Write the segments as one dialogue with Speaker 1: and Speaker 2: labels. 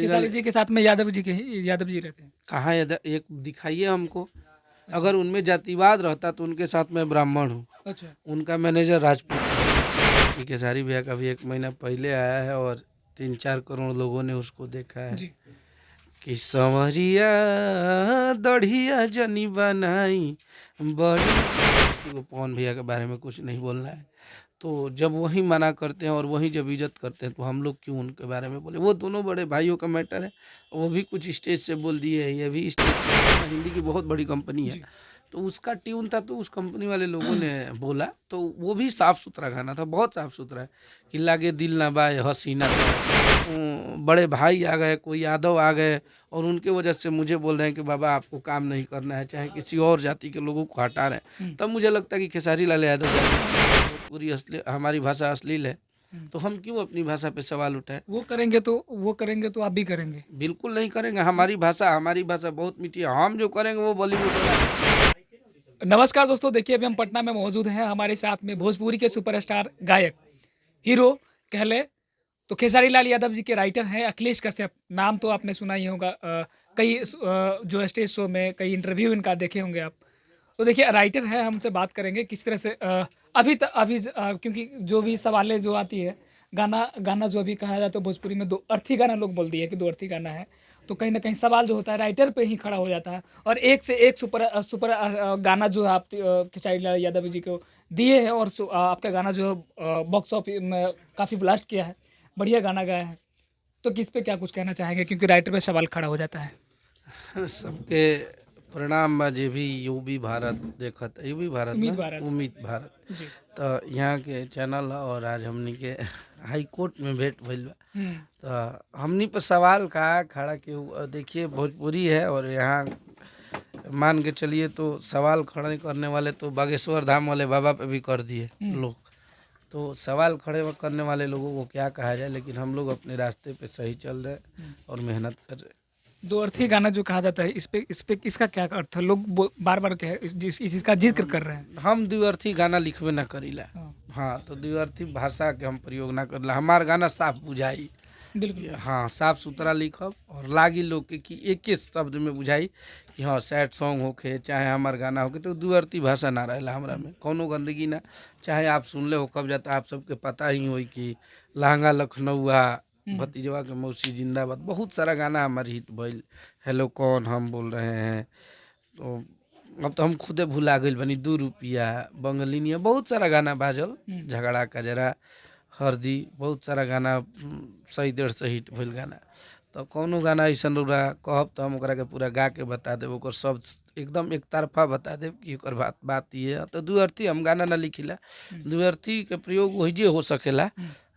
Speaker 1: खेसारी
Speaker 2: खेसारी
Speaker 1: लाल
Speaker 2: जी के साथ में यादव जी रहते हैं।
Speaker 1: कहाँ एक दिखाइए हमको।
Speaker 2: अच्छा।
Speaker 1: अगर उनमें जातिवाद रहता तो उनके साथ मैं ब्राह्मण हूँ,
Speaker 2: अच्छा।
Speaker 1: उनका मैनेजर राजपूत है। ये खेसारी भैया का भी 1 महीना पहले आया है और 3-4 करोड़ लोगों ने उसको देखा है
Speaker 2: जी।
Speaker 1: कि संवरिया दढ़िया जनी बनाई बड़ी। वो पवन भैया के बारे में कुछ नहीं बोलना है। तो जब वही मना करते हैं और वही जब इज्जत करते हैं तो हम लोग क्यों उनके बारे में बोले। वो दोनों बड़े भाइयों का मैटर है। वो भी कुछ स्टेज से बोल दिए है, ये भी स्टेज से। हिंदी की बहुत बड़ी कंपनी है,
Speaker 2: जी।
Speaker 1: तो उसका ट्यून था तो उस कंपनी वाले लोगों ने बोला। तो वो भी साफ सुथरा गाना था, बहुत साफ सुथरा है कि लागे दिल ना बाए हसीना। बड़े भाई आ गए, कोई यादव आ गए और उनके वजह से मुझे बोल रहे हैं कि बाबा आपको काम नहीं करना है, चाहे किसी और जाति के लोगों को हटा रहे हैं।
Speaker 2: हुँ।
Speaker 1: तब मुझे लगता है कि खेसारी लाल यादव भोजपुरी असली हमारी भाषा अश्लील है,
Speaker 2: हुँ।
Speaker 1: तो हम क्यों अपनी भाषा पे सवाल उठाएं।
Speaker 2: वो करेंगे तो आप भी करेंगे।
Speaker 1: बिल्कुल नहीं करेंगे। हमारी भाषा बहुत मीठी है। हम जो करेंगे वो बॉलीवुड वाला।
Speaker 2: नमस्कार दोस्तों, देखिए अभी हम पटना में मौजूद हैं। हमारे साथ में भोजपुरी के सुपरस्टार गायक, हीरो कह लें तो खेसारी लाल यादव जी के राइटर हैं अखिलेश कश्यप। नाम तो आपने सुना ही होगा। जो स्टेज शो में कई इंटरव्यू इनका देखे होंगे आप। तो देखिए राइटर है, हमसे बात करेंगे किस तरह से क्योंकि जो भी सवालें जो आती है, गाना गाना जो अभी कहा जाता है भोजपुरी में दो अर्थी गाना लोग बोल दिए कि दो अर्थी गाना है। तो कहीं ना कहीं सवाल जो होता है राइटर पे ही खड़ा हो जाता है। और एक से एक गाना जो है आप खेसारी लाल यादव जी को दिए हैं। और आपका गाना जो बॉक्स ऑफिस में काफ़ी ब्लास्ट किया है, बढ़िया गाना गाया है। तो किस पे क्या कुछ कहना चाहेंगे, क्योंकि राइटर पे सवाल खड़ा हो जाता है।
Speaker 1: सबके प्रणाम बा जे भी यूबी भारत देखत, यूबी भारत ना,
Speaker 2: उम्मीद भारत।
Speaker 1: उम्मीद भारत।
Speaker 2: जी।
Speaker 1: तो यहाँ के चैनल है और आज हमनी के हाई कोर्ट में भेंट भइल बा।
Speaker 2: हम्म।
Speaker 1: तो हमनी पर सवाल का खड़ा के देखिए भोजपुरी है और यहाँ मान के चलिए तो सवाल खड़े करने वाले तो बागेश्वर धाम वाले बाबा पे भी कर दिए
Speaker 2: हम्म।
Speaker 1: लोग। तो सवाल खड़े करने वाले लोगों को क्या कहा जाए, लेकिन हम लोग अपने रास्ते पे सही चल रहे और मेहनत कर रहे।
Speaker 2: दो अर्थी गाना जो कहा जाता है, इस पे इसका क्या अर्थ है? लोग बार बार कह इसका जिक्र कर रहे हैं।
Speaker 1: हम द्विअर्थी गाना लिखबे ना करीला।
Speaker 2: हाँ।
Speaker 1: हाँ, तो द्विअर्थी भाषा के हम प्रयोग ना करीला। हमार गाना साफ बुझाई।
Speaker 2: बिल्कुल।
Speaker 1: हाँ, साफ सुथरा लिखब और लागी लोग के कि एक एक शब्द में बुझाई कि हाँ सैड सॉन्ग होके चाहे हमार गाना होके, तो द्विअर्थी भाषा ना रहेला हमरा में, कौनो गंदगी ना। चाहे आप सुनले हो कब जाता, आप सबके पता ही होई कि लहंगा लखनऊआ,
Speaker 2: हम्म।
Speaker 1: भतीजवा के मौसी जिंदाबाद, बहुत सारा गाना हमार हिट भइल। हेलो कौन हम बोल रहे हैं। तो अब तो हम खुदे भुला गइल बनी। 2 रुपया, बंगलिनिया, बहुत सारा गाना बाजल।
Speaker 2: हम्म।
Speaker 1: झगड़ा कजरा, हरदी, बहुत सारा गाना 100-150 हिट भइल गाना। तो कौनो गाना ऐसन रउरा कहब तो हम ओकरा के पूरा गा के बता देब, ओकर शब्द एकदम एक तरफा बता देब कि ओकर बात ये है। तो द्विअर्थी हम गाना ना लिखिला। द्विअर्थी के प्रयोग वही हो सकेला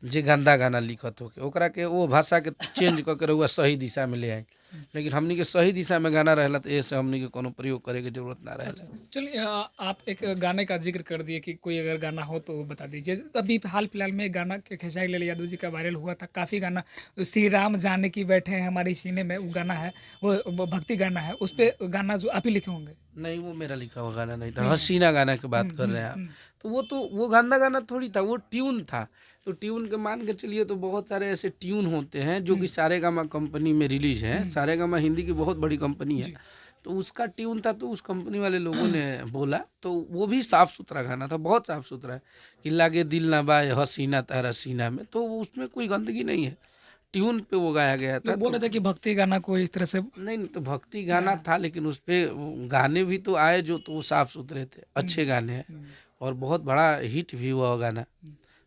Speaker 1: जे गंदा गाना लिखत होके, ओकरा के वो भाषा के चेंज करके रउआ सही दिशा में ले आए। लेकिन हमनी के सही दिशा में गाना रहेला तो ऐसे हमनी के कोनो प्रयोग करे के जरूरत ना रहेला।
Speaker 2: अच्छा, चलिए आप एक गाने का जिक्र कर दिए कि कोई अगर गाना हो तो वो बता दीजिए। अभी हाल फिलहाल में एक गाना खेसारी लाल यादव जी का वायरल हुआ था, काफ़ी गाना। श्री राम जाने की बैठे हैं हमारी सीने में, वो गाना है, वो भक्ति गाना है। उस पे गाना जो आप ही लिखे होंगे।
Speaker 1: नहीं, वो मेरा लिखा हुआ गाना नहीं था।
Speaker 2: नहीं है।
Speaker 1: हसीना गाना की बात
Speaker 2: हम्म।
Speaker 1: कर
Speaker 2: हम्म।
Speaker 1: रहे हैं आप।
Speaker 2: हम्म।
Speaker 1: तो वो गंदा गाना थोड़ी था, वो ट्यून था। तो ट्यून के मान के चलिए तो बहुत सारे ऐसे ट्यून होते हैं जो कि सारेगामा कंपनी में रिलीज है। सारेगामा हिंदी की बहुत बड़ी कंपनी है।
Speaker 2: जी।
Speaker 1: तो उसका ट्यून था तो उस कंपनी वाले लोगों ने बोला। तो वो भी साफ सुथरा गाना था, बहुत साफ सुथरा है कि लागे दिल ना बाए हसीना तारा सीना में। तो उसमें कोई गंदगी नहीं है, ट्यून पे वो गाया गया था।
Speaker 2: लोग बोल
Speaker 1: तो
Speaker 2: रहे थे कि भक्ति गाना को इस तरह से
Speaker 1: नहीं नहीं, तो भक्ति गाना
Speaker 2: गाना।
Speaker 1: था लेकिन उस पे गाने भी तो आए जो तो वो साफ सुथरे थे, अच्छे गाने हैं
Speaker 2: हम्म।
Speaker 1: और बहुत बड़ा हिट भी हुआ वो गाना।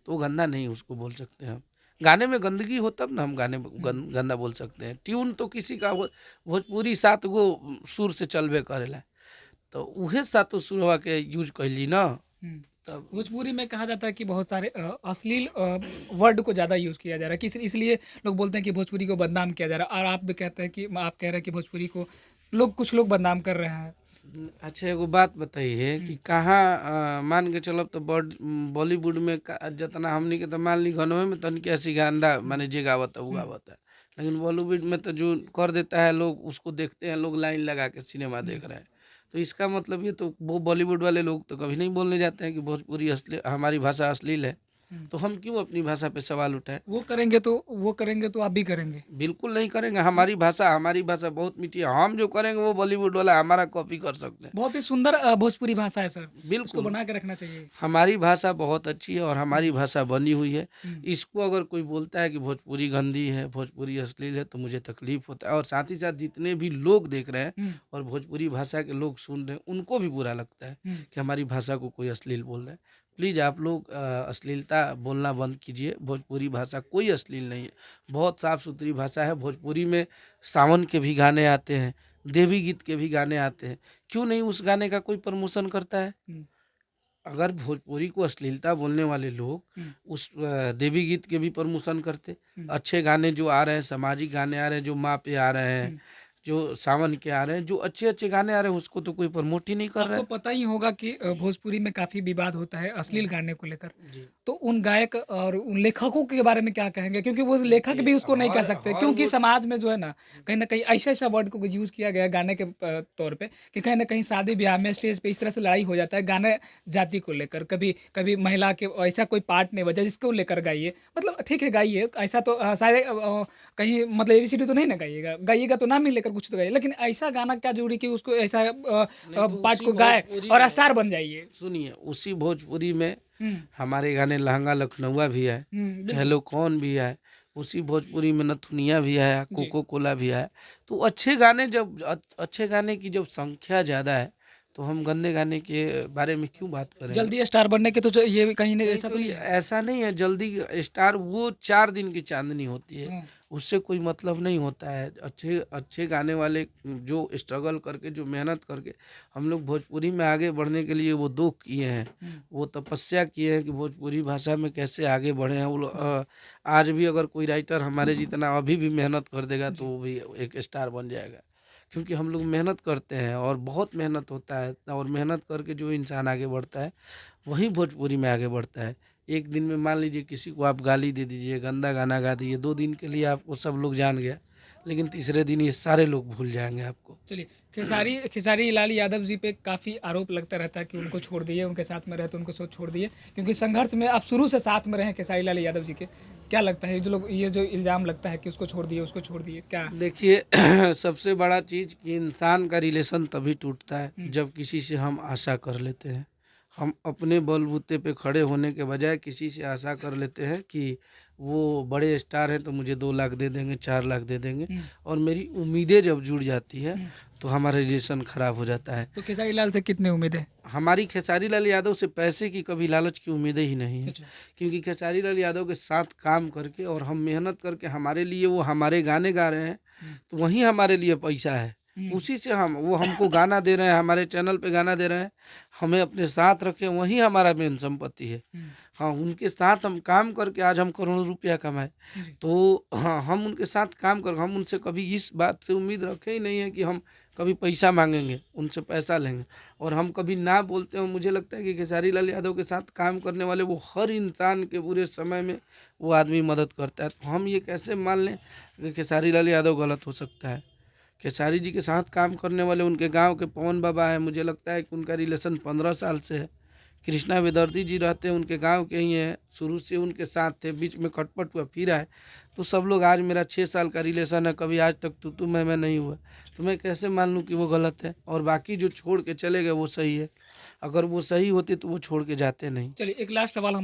Speaker 1: तो वो गंदा नहीं उसको बोल सकते हैं हम। गाने में गंदगी हो तब ना हम गाने में गंदा बोल सकते हैं। ट्यून तो किसी का भोजपुरी 7 गो सुर से चलबे करेला, तो उहे 7 सुरवा के यूज कैली ना।
Speaker 2: हम्म।
Speaker 1: तब
Speaker 2: भोजपुरी में कहा जाता है कि बहुत सारे अश्लील वर्ड को ज़्यादा यूज़ किया जा रहा है, किस इसलिए लोग बोलते हैं कि भोजपुरी को बदनाम किया जा रहा है। और आप भी कहते हैं कि आप कह रहे हैं कि भोजपुरी को कुछ लोग बदनाम कर रहे हैं।
Speaker 1: अच्छा, एगो बात बताइए कि कहाँ मान के चलब तो बॉलीवुड में जितना हमनी के तो मान ली घनवे में तन के ऐसी गांदा माने जे गावत है वो गावत है। लेकिन बॉलीवुड में तो जो कर देता है लोग उसको देखते हैं, लोग लाइन लगा के सिनेमा देख रहे हैं। तो इसका मतलब ये तो वो बॉलीवुड वाले लोग तो कभी नहीं बोलने जाते हैं कि भोजपुरी असली हमारी भाषा अश्लील है। तो हम क्यों अपनी भाषा पे सवाल उठाएं?
Speaker 2: वो करेंगे तो आप भी करेंगे।
Speaker 1: बिल्कुल नहीं करेंगे। हमारी भाषा बहुत मीठी है। हम जो करेंगे वो बॉलीवुड वाला हमारा कॉपी कर सकते हैं।
Speaker 2: बहुत ही सुंदर भोजपुरी भाषा है सर, इसको
Speaker 1: बिल्कुल।
Speaker 2: बना के रखना चाहिए।
Speaker 1: हमारी भाषा बहुत अच्छी है और हमारी भाषा बनी हुई है।
Speaker 2: हुँ,
Speaker 1: इसको अगर कोई बोलता है कि भोजपुरी गंदी है, भोजपुरी अश्लील है, तो मुझे तकलीफ होता है और साथ ही साथ जितने भी लोग देख रहे हैं
Speaker 2: हुँ,
Speaker 1: और भोजपुरी भाषा के लोग सुन रहे हैं, उनको भी बुरा लगता है
Speaker 2: हुँ।
Speaker 1: कि हमारी भाषा को कोई अश्लील बोल रहा है। प्लीज़ आप लोग अश्लीलता बोलना बंद कीजिए। भोजपुरी भाषा कोई अश्लील नहीं है, बहुत साफ़ सुथरी भाषा है। भोजपुरी में सावन के भी गाने आते हैं, देवी गीत के भी गाने आते हैं। क्यों नहीं उस गाने का कोई प्रमोशन करता है?
Speaker 2: हुँ,
Speaker 1: अगर भोजपुरी को अश्लीलता बोलने वाले लोग
Speaker 2: हुँ,
Speaker 1: उस देवी गीत के भी प्रमोशन करते,
Speaker 2: हुँ,
Speaker 1: अच्छे गाने जो आ रहे हैं, सामाजिक गाने आ रहे हैं, जो माँ पे आ रहे हैं,
Speaker 2: हुँ।
Speaker 1: जो सावन के आ रहे हैं, जो अच्छे-अच्छे गाने आ रहे हैं, उसको तो कोई प्रमोट ही नहीं कर रहा
Speaker 2: आपको
Speaker 1: है।
Speaker 2: पता ही होगा कि भोजपुरी में काफ़ी विवाद होता है अश्लील गाने को लेकर।
Speaker 1: जी।
Speaker 2: तो उन गायक और उन लेखकों के बारे में क्या कहेंगे? क्योंकि वो लेखक
Speaker 1: देखिए,
Speaker 2: भी उसको नहीं कह
Speaker 1: हर
Speaker 2: सकते,
Speaker 1: हर
Speaker 2: क्योंकि
Speaker 1: वो
Speaker 2: समाज में जो है ना, कहीं न कहीं ऐसा-ऐसा वर्ड को यूज़ किया गया है गाने के तौर पे कि कहीं न कहीं शादी-ब्याह में स्टेज पे इस तरह से लड़ाई हो जाता है गाने जाति को लेकर। कभी कभी महिला के ऐसा कोई पार्ट नहीं बजा जिसको लेकर गाइए। मतलब ठीक है गाइए, ऐसा तो सारे कहीं मतलब एबीसीडी तो नहीं ना गाइएगा। गाइएगा तो नाम ही लेकर कुछ तो गाइए। लेकिन ऐसा गाना क्या ज़रूरी कि उसको ऐसा
Speaker 1: नहीं तो
Speaker 2: पार्ट
Speaker 1: उसी
Speaker 2: को गाएँ
Speaker 1: भोजपुरी
Speaker 2: और
Speaker 1: में
Speaker 2: स्टार बन जाइए।
Speaker 1: सुनिए, उसी भोजपुरी में
Speaker 2: हुँ,
Speaker 1: हमारे गाने लहंगा लखनऊआ भी आए,
Speaker 2: हुँ, बिल्कुल।
Speaker 1: हेलो कौन भी आए, उसी भोजपुरी में नथुनिया भी आया,
Speaker 2: जी।
Speaker 1: कोको कोला भी आया। तो अच्छे गाने अच्छे गाने की जब संख्या ज़्यादा है, तो हम गंदे गाने के बारे में क्यों बात करेंगे?
Speaker 2: जल्दी स्टार बनने के तो ये भी कहीं नहीं,
Speaker 1: नहीं
Speaker 2: ऐसा
Speaker 1: तो
Speaker 2: तो नहीं
Speaker 1: ये
Speaker 2: है?
Speaker 1: ऐसा नहीं है जल्दी स्टार, वो 4 दिन की चाँदनी होती है,
Speaker 2: हुँ,
Speaker 1: उससे कोई मतलब नहीं होता है। अच्छे अच्छे गाने वाले जो स्ट्रगल करके, जो मेहनत करके हम लोग भोजपुरी में आगे बढ़ने के लिए वो 2 किए हैं,
Speaker 2: हुँ,
Speaker 1: वो तपस्या किए हैं कि भोजपुरी भाषा में कैसे आगे बढ़े हैं। आज भी अगर कोई राइटर हमारे जितना अभी भी मेहनत कर देगा तो
Speaker 2: जी।
Speaker 1: वो भी एक स्टार बन जाएगा। क्योंकि हम लोग मेहनत करते हैं और बहुत मेहनत होता है और मेहनत करके जो इंसान आगे बढ़ता है वही भोजपुरी में आगे बढ़ता है। एक दिन में मान लीजिए किसी को आप गाली दे दीजिए, गंदा गाना गा दिए, 2 दिन के लिए आपको सब लोग जान गया, लेकिन तीसरे दिन ये सारे लोग भूल जाएँगे आपको।
Speaker 2: चलिए, खेसारी लाल यादव जी पे काफ़ी आरोप लगता रहता है कि उनको छोड़ दिए, उनके साथ में रहे तो उनको छोड़ दिए, क्योंकि संघर्ष में आप शुरू से साथ में रहे हैं खेसारी लाल यादव जी के। क्या लगता है ये जो इल्ज़ाम लगता है कि उसको छोड़ दिए, क्या?
Speaker 1: देखिए सबसे बड़ा चीज़ कि इंसान का रिलेशन तभी टूटता है
Speaker 2: हुँ,
Speaker 1: जब किसी से हम आशा कर लेते हैं। हम अपने बलबूते पे खड़े होने के बजाय किसी से आशा कर लेते हैं कि वो बड़े स्टार हैं तो मुझे 2 लाख दे देंगे, 4 लाख दे देंगे,
Speaker 2: हुँ,
Speaker 1: और मेरी उम्मीदें जब जुड़ जाती है
Speaker 2: हुँ।
Speaker 1: तो हमारा रिलेशन ख़राब हो जाता है।
Speaker 2: तो खेसारी लाल से कितनी उम्मीद है?
Speaker 1: हमारी खेसारी लाल यादव से पैसे की कभी लालच की उम्मीदें ही नहीं है,
Speaker 2: अच्छा।
Speaker 1: क्योंकि खेसारी लाल यादव के साथ काम करके और हम मेहनत करके हमारे लिए वो हमारे गाने गा रहे हैं,
Speaker 2: हुँ,
Speaker 1: तो वही हमारे लिए पैसा है।
Speaker 2: हुँ,
Speaker 1: उसी से वो हमको गाना दे रहे हैं, हमारे चैनल पे गाना दे रहे हैं, हमें अपने साथ रखे, वही हमारा मेन संपत्ति है।
Speaker 2: हुँ,
Speaker 1: हाँ, उनके साथ हम काम करके आज हम करोड़ों रुपया कमाए,
Speaker 2: जी।
Speaker 1: तो हाँ, हम उनके साथ काम कर, हम उनसे कभी इस बात से उम्मीद रखे ही नहीं है कि हम कभी पैसा माँगेंगे, उनसे पैसा लेंगे, और हम कभी ना बोलते हैं। मुझे लगता है कि खेसारी लाल यादव के साथ काम करने वाले वो हर इंसान के बुरे समय में वो आदमी मदद करता है। तो हम ये कैसे मान लें कि खेसारी लाल यादव गलत हो सकता है? खेसारी जी के साथ काम करने वाले उनके गाँव के पवन बाबा हैं, मुझे लगता है कि उनका रिलेशन 15 साल से है। कृष्णा वेदर्ती जी रहते हैं, उनके गांव के ही हैं, शुरू से उनके साथ थे, बीच में खटपट हुआ फिर आए। तो सब लोग, आज मेरा 6 साल का रिलेशन है, कभी आज तक तू मैं नहीं हुआ, तो मैं कैसे मान लूँ कि वो गलत है और बाकी जो छोड़ के चले गए वो सही है? अगर वो सही होते तो वो छोड़ के जाते नहीं।
Speaker 2: चलिए, एक लास्ट सवाल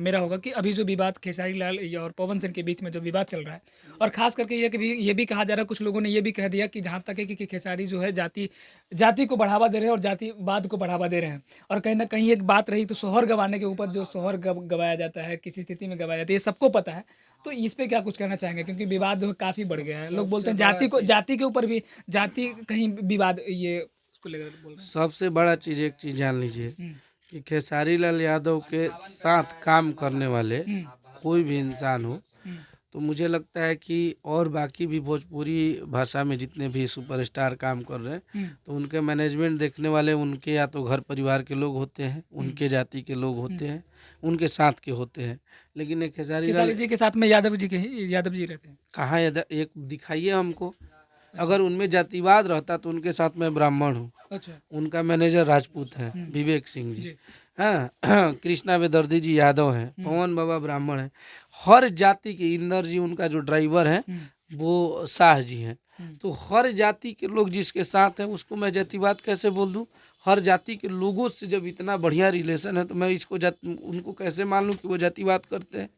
Speaker 2: मेरा होगा कि अभी जो विवाद खेसारी लाल और पवन सिंह के बीच में जो विवाद चल रहा है, और खास करके ये भी कहा जा रहा है, कुछ लोगों ने ये भी कह दिया कि जहाँ तक है कि खेसारी जो है जाति को बढ़ावा दे रहे हैं और जातिवाद को बढ़ावा दे रहे हैं, और कहीं ना कहीं एक बात रही तो सोहर गंवाने के ऊपर जो सोहर गवाया जाता है, किसी स्थिति में गवाया जाता है, ये सबको पता है। तो इस पे क्या कुछ कहना चाहेंगे, क्योंकि विवाद जो है काफ़ी बढ़ गया है, लोग बोलते
Speaker 1: सबसे
Speaker 2: हैं
Speaker 1: बड़ा चीज
Speaker 2: जाति के ऊपर भी, जाति कहीं विवाद ये उसको लेकर बोल रहे हैं।
Speaker 1: सबसे बड़ा चीज़ एक चीज़ जान लीजिए
Speaker 2: हुँ,
Speaker 1: कि खेसारी लाल यादव के साथ काम करने वाले
Speaker 2: हुँ,
Speaker 1: कोई भी इंसान हो,
Speaker 2: हुँ,
Speaker 1: तो मुझे लगता है कि और बाकी भी भोजपुरी भाषा में जितने भी सुपरस्टार काम कर रहे हैं,
Speaker 2: हुँ,
Speaker 1: तो उनके मैनेजमेंट देखने वाले उनके या तो घर परिवार के लोग होते हैं,
Speaker 2: हुँ,
Speaker 1: उनके जाति के लोग
Speaker 2: हुँ।
Speaker 1: होते हैं, उनके साथ के होते हैं। लेकिन एक खेसारी
Speaker 2: खेसारी
Speaker 1: लाल
Speaker 2: जी के साथ में यादव जी रहते हैं।
Speaker 1: कहाँ, एक दिखाइए हमको।
Speaker 2: अच्छा,
Speaker 1: अगर उनमें जातिवाद रहता तो उनके साथ मैं ब्राह्मण हूँ,
Speaker 2: अच्छा।
Speaker 1: उनका मैनेजर राजपूत हैं,
Speaker 2: हुँ,
Speaker 1: विवेक सिंह जी।
Speaker 2: जी।
Speaker 1: हाँ कृष्णा वेदर्दी जी यादव हैं, पवन बाबा ब्राह्मण हैं, हर जाति के इंदर जी उनका जो ड्राइवर है वो शाह जी हैं। तो हर जाति के लोग जिसके साथ हैं उसको मैं जातिवाद कैसे बोल दूं? हर जाति के लोगों से जब इतना बढ़िया रिलेशन है तो मैं इसको उनको कैसे मान लूं कि वो जातिवाद करते हैं?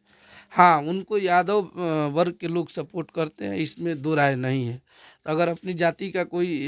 Speaker 1: हाँ, उनको यादव वर्ग के लोग सपोर्ट करते हैं, इसमें दो राय नहीं है। तो अगर अपनी जाति का कोई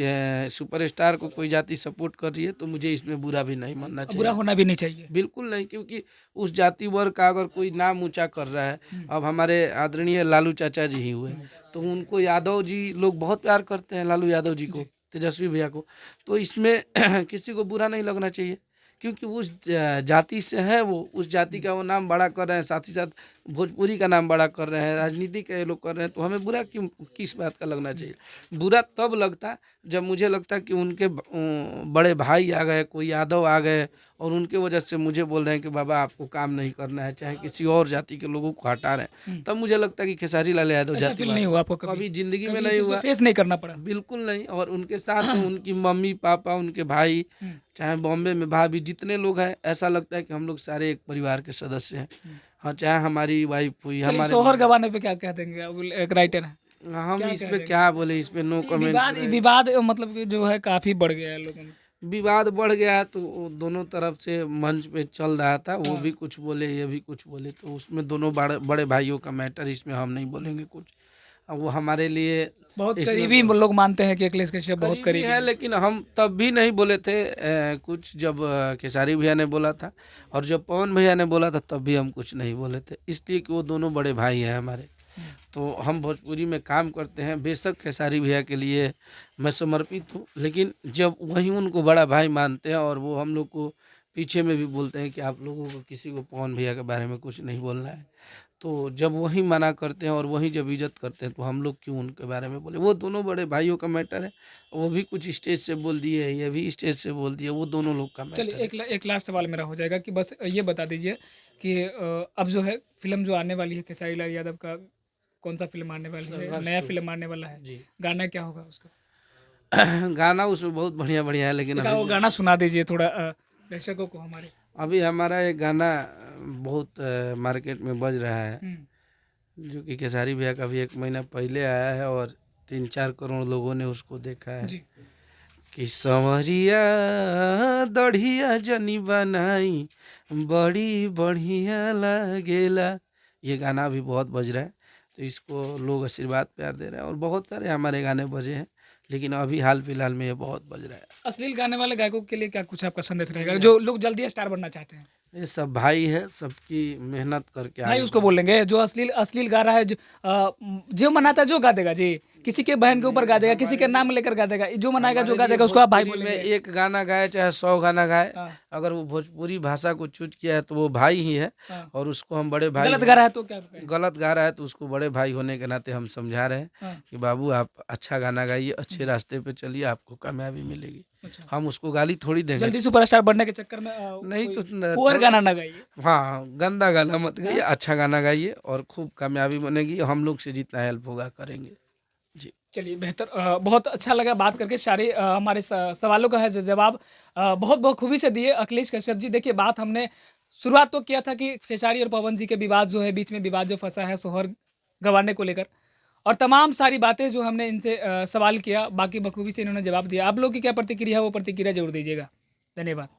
Speaker 1: सुपरस्टार को कोई जाति सपोर्ट कर रही है तो मुझे इसमें बुरा भी नहीं मानना
Speaker 2: बुरा
Speaker 1: चाहिए।
Speaker 2: होना भी नहीं चाहिए।
Speaker 1: बिल्कुल नहीं, क्योंकि उस जाति वर्ग का अगर कोई नाम ऊंचा कर रहा है, अब हमारे आदरणीय लालू चाचा जी ही हुए, तो उनको यादव जी लोग बहुत प्यार करते हैं, लालू यादव जी को, तेजस्वी भैया को। तो इसमें किसी को बुरा नहीं लगना चाहिए, क्योंकि उस जाति से है, वो उस जाति का वो नाम बड़ा कर रहे हैं, साथ ही साथ भोजपुरी का नाम बड़ा कर रहे हैं, राजनीति का ये लोग कर रहे हैं, तो हमें बुरा क्यों, किस बात का लगना चाहिए? बुरा तब लगता जब मुझे लगता कि उनके बड़े भाई आ गए, कोई यादव आ गए और उनके वजह से मुझे बोल रहे हैं कि बाबा आपको काम नहीं करना है, चाहे किसी और जाति के लोगों को हटा रहे हैं, तब मुझे लगता कि खेसारी लाल यादव
Speaker 2: ऐसा फील नहीं
Speaker 1: जातिवाद
Speaker 2: हुआ आपको
Speaker 1: कभी जिंदगी में
Speaker 2: कभी
Speaker 1: नहीं
Speaker 2: इस चीज़ को
Speaker 1: हुआ।
Speaker 2: फेस नहीं करना पड़ा?
Speaker 1: बिल्कुल नहीं। और उनके साथ में उनकी मम्मी पापा, उनके भाई, चाहे बॉम्बे में भाभी, जितने लोग हैं, ऐसा लगता है कि हम लोग सारे एक परिवार के सदस्य हैं। हाँ, चाहे हमारी वाइफ हुई,
Speaker 2: चलिए,
Speaker 1: हमारे
Speaker 2: सोहर गवाने पे क्या कह देंगे? अब एक राइटर है,
Speaker 1: हम
Speaker 2: क्या
Speaker 1: इस
Speaker 2: कह
Speaker 1: पे
Speaker 2: देंगे?
Speaker 1: क्या बोले, इस पे नो
Speaker 2: ये
Speaker 1: कमेंट्स
Speaker 2: विवाद
Speaker 1: रहे।
Speaker 2: विवाद मतलब कि जो है काफ़ी बढ़ गया है लोगों में।
Speaker 1: विवाद बढ़ गया है तो वो दोनों तरफ से मंच पे चल रहा था, वो
Speaker 2: हाँ।
Speaker 1: भी कुछ बोले, ये भी कुछ बोले, तो उसमें दोनों बड़े बड़े भाइयों का मैटर, इसमें हम नहीं बोलेंगे कुछ। अब वो हमारे लिए
Speaker 2: बहुत
Speaker 1: इसमें
Speaker 2: करीबी लोग मानते हैं कि अखिलेश कश्यप बहुत
Speaker 1: करीबी
Speaker 2: करीबी
Speaker 1: है,
Speaker 2: हैं।
Speaker 1: लेकिन हम तब भी नहीं बोले थे कुछ, जब खेसारी भैया ने बोला था, और जब पवन भैया ने बोला था तब भी हम कुछ नहीं बोले थे, इसलिए कि वो दोनों बड़े भाई हैं हमारे। तो हम भोजपुरी में काम करते हैं, बेशक खेसारी भैया के लिए मैं समर्पित हूँ, लेकिन जब वही उनको बड़ा भाई मानते हैं और वो हम लोग को पीछे में भी बोलते हैं कि आप लोगों को किसी को पवन भैया के बारे में कुछ नहीं बोलना है, तो जब वही मना करते हैं और वही जब इज्जत करते हैं तो हम लोग क्यों उनके बारे में बोले? वो दोनों बड़े भाइयों का मैटर है, वो भी कुछ स्टेज से बोल दिए, ये भी स्टेज से बोल दिए, वो दोनों लोग का
Speaker 2: चलिए,
Speaker 1: मैटर है।
Speaker 2: एक लास्ट सवाल मेरा हो जाएगा कि बस ये बता दीजिए कि अब जो है फ़िल्म जो आने वाली है खेसारी लाल यादव का, कौन-सा फ़िल्म आने वाली है?
Speaker 1: संघर्ष
Speaker 2: नया
Speaker 1: 2
Speaker 2: फ़िल्म आने वाला है।
Speaker 1: जी।
Speaker 2: गाना क्या होगा उसका?
Speaker 1: गाना उसमें बहुत बढ़िया-बढ़िया है, लेकिन
Speaker 2: एक
Speaker 1: अभी
Speaker 2: वो गाना सुना दीजिए थोड़ा दर्शकों को हमारे।
Speaker 1: अभी हमारा एक गाना बहुत मार्केट में बज रहा है,
Speaker 2: हुँ।
Speaker 1: जो कि खेसारी भैया का भी 1 महीना पहले आया है और 3-4 करोड़ लोगों ने उसको देखा है।
Speaker 2: जी।
Speaker 1: कि संवरिया दढ़िया जनी बनाई, बड़ी बढ़िया लगेला, ये गाना भी बहुत बज रहा है, तो इसको लोग आशीर्वाद प्यार दे रहे हैं, और बहुत सारे हमारे गाने बजे हैं, लेकिन अभी हाल फिलहाल में ये बहुत बज रहा है।
Speaker 2: अश्लील गाने वाले गायकों के लिए क्या कुछ आपका संदेश रहेगा, जो लोग जल्दी स्टार बनना चाहते हैं?
Speaker 1: ये सब भाई है, सबकी मेहनत करके
Speaker 2: भाई
Speaker 1: आगे
Speaker 2: उसको
Speaker 1: बढ़े।
Speaker 2: बोलेंगे जो अश्लील अश्लील गा रहा है, जो मनाता है जो गा देगा जी, किसी के बहन के ऊपर गा देगा, किसी के नाम लेकर गा देगा, जो मनाएगा जो
Speaker 1: हमारे
Speaker 2: गा
Speaker 1: लिए
Speaker 2: देगा उसको आप भाई
Speaker 1: भोजपुरी में
Speaker 2: बोलेंगे।
Speaker 1: एक गाना गाए चाहे 100 गाना गाए,
Speaker 2: हाँ,
Speaker 1: अगर वो भोजपुरी भाषा को चूज किया है तो वो भाई ही है,
Speaker 2: हाँ।
Speaker 1: और उसको हम बड़े भाई
Speaker 2: गलत गा रहा है तो क्या करें?
Speaker 1: गलत गा रहा है तो उसको बड़े भाई होने के नाते हम समझा रहे हैं
Speaker 2: हाँ,
Speaker 1: कि बाबू आप अच्छा गाना गाइए, अच्छे रास्ते पे चलिए, आपको कामयाबी मिलेगी।
Speaker 2: अच्छा।
Speaker 1: हम उसको गाली थोड़ी देंगे।
Speaker 2: जल्दी सुपरस्टार बनने के चक्कर में
Speaker 1: नहीं
Speaker 2: कोई
Speaker 1: तो
Speaker 2: पुअर गाना ना गाइए।
Speaker 1: हाँ, गंदा गाना मत गाइए, अच्छा गाना गाइए और खूब कामयाबी बनेगी, हम लोग से जितना हेल्प होगा करेंगे। जी।
Speaker 2: चलिए बेहतर, बहुत अच्छा लगा बात करके, सारे हमारे सवालों का है जवाब बहुत बखूबी से दिए अखिलेश कश्यप जी। देखिए, बात हमने शुरुआत तो किया था कि खेसारी और पवन जी के विवाद जो है, बीच में विवाद जो फंसा है सोहर गंवाने को लेकर, और तमाम सारी बातें जो हमने इनसे सवाल किया, बाकी बखूबी से इन्होंने जवाब दिया। आप लोग की क्या प्रतिक्रिया है वो प्रतिक्रिया जरूर दीजिएगा। धन्यवाद।